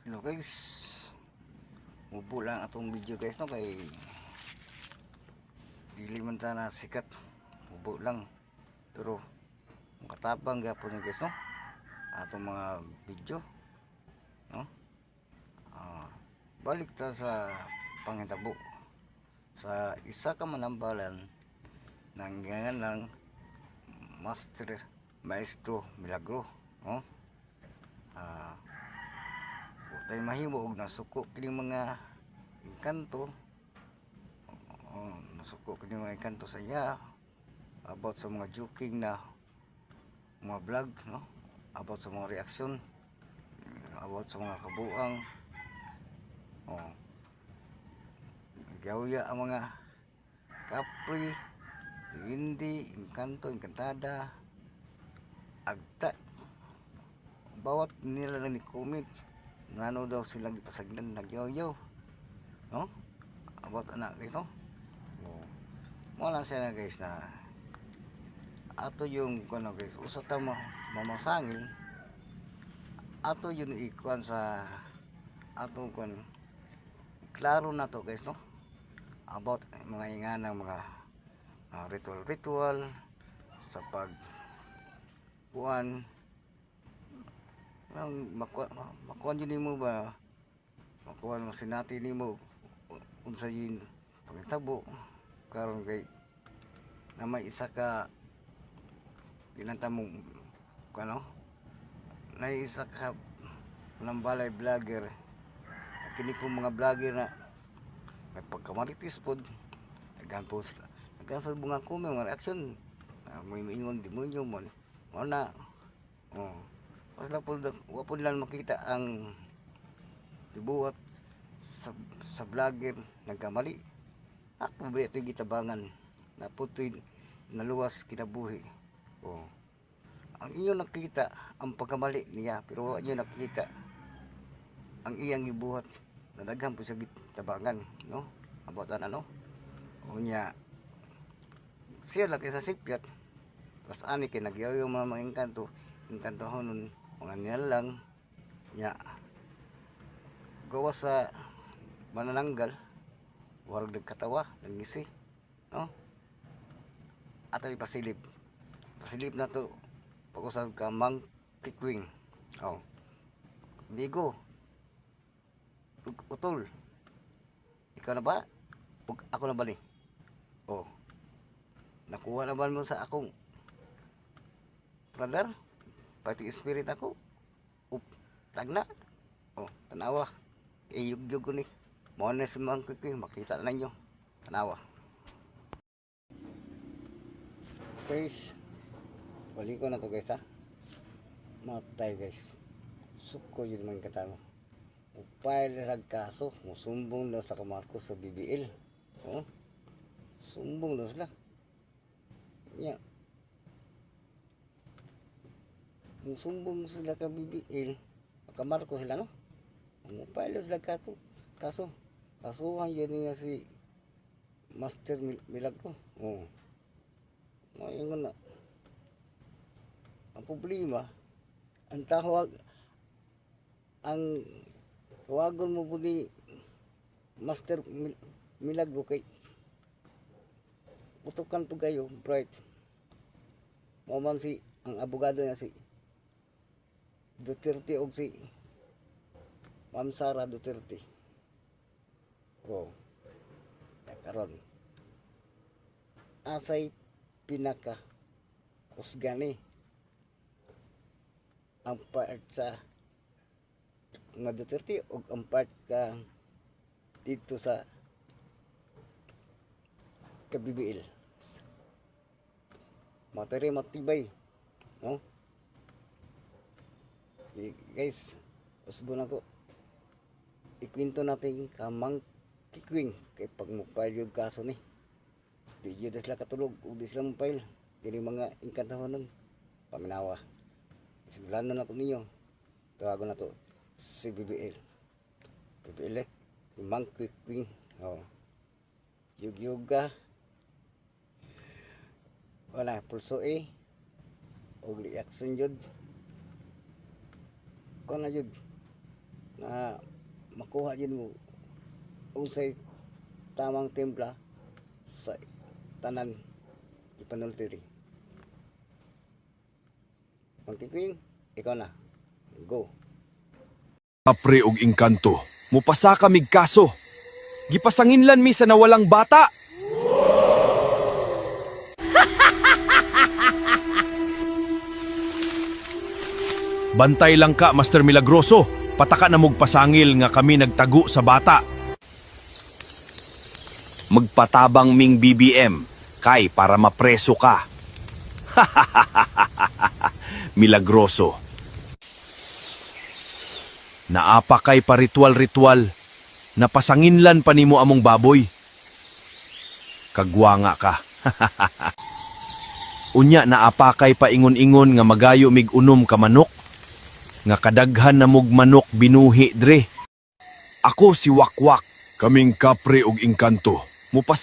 Hello guys, mubo lang atong video guys no kay dili man ta na sikat, mubo lang pero makatabang gyapon ni guys no atong mga video no. Ah, balik ta sa pangitabo sa isa ka manambalan nang lang Master Maestro Milagro no. Ah, tay mahimo og nasuko kini mga engkanto. Nasuko kini mga engkanto sa iya about sa mga joking na mga vlog no, about sa mga reaksyon, about sa mga kabuang. Gawya ang mga kapri, hindi engkanto, engkantada, agta, bawat nila lang ni comment ngano daw sila gipasagdan nagyaw-yaw no about anak guys no. Mo lang siya guys na ato yung kuno guys usa ta mamasangil ato yun ikuan sa ato kun klaro na to guys no about mga inganang mga ritual sa pag kuan nang makuan yun mo ba makuan mo sinati nimo unsa yun pagtabo karon kay na may isa ka ginanta mo kano na isa ka balay vlogger kini po mga vlogger na may pagkamaritis pod daghan po mga comment mga reaction may maingon demonyo mo na mas na po wapod lang makita ang ibuhat sa vlogger nagkamali ako ba ito'y gitabangan na po ito'y naluwas kinabuhi. Ang iyo nakita ang pagkamali niya pero wala niyo nakita ang iyang gibuhat na daghan po sa gitabangan no about ano unya siya lang sa sipyat pas ani kay nagyaw yung mga engkantohon mga nila lang nya gawa sa manananggal warag nagkatawa nangisi no ato ipasilip na to pag-usad ka mang tikwing bigo utol ikaw na ba ako na ba ni nakuha na ba mo sa akong brother pati spirit ako tagna tanawa iyug-yug ko ni mo na sa mang tikwing makita na ninyo tanawa guys. Balik ko na to guys ha. Matay guys. Suko yun man katano. Upay lag kaso. Musumbong na sa Marcos sa BBL. Sumbong na sila. Nya. Musumbong sila ka BBL. Ka Marcos sila no. Upay sila kaso. Kasuhan yun niya si Master Milagro. Ngayon na. Ang problema, ang tawagon mo po ni Master Milagro kay utukan to kayo, bright. Maman si, ang abogado niya si Duterte o si Ma'am Sara Duterte. Karon. Asay pinaka kusgani ang part sa nga Duterte o ang part ka dito sa KBBL matibay no guys usbon ako ikwento natin kamang kikwing kay pag mupile yung kaso ni di yun sila katulog o di sila mupile dili mga engkantohon nun paminawa sigulan na ako ninyo tawagon na to si BBL si Mang Kikwing yug-yuga wala pulso o reaction yun ko na yun na makuha din mo unsay tamang timpla sa tanan ipanultiri. Pagkikwing, ikaw na. Go. Kapre og engkanto, mupasa ka mig kaso. Gipasanginlan mi sa nawalang bata. Bantay lang ka, Master Milagroso. Pataka na mog pasangil nga kami nagtago sa bata. Magpatabang ming BBM, kay para mapreso ka. Milagroso. Naapa kay pa ritual-ritual, napasanginlan pa nimo among baboy. Kagwanga ka. Unya naapa kay pa ingon-ingon nga magayo mig unom ka manok, nga kadaghan na mog manok binuhi dre. Ako si Wakwak, kaming kapre og engkanto. Mupas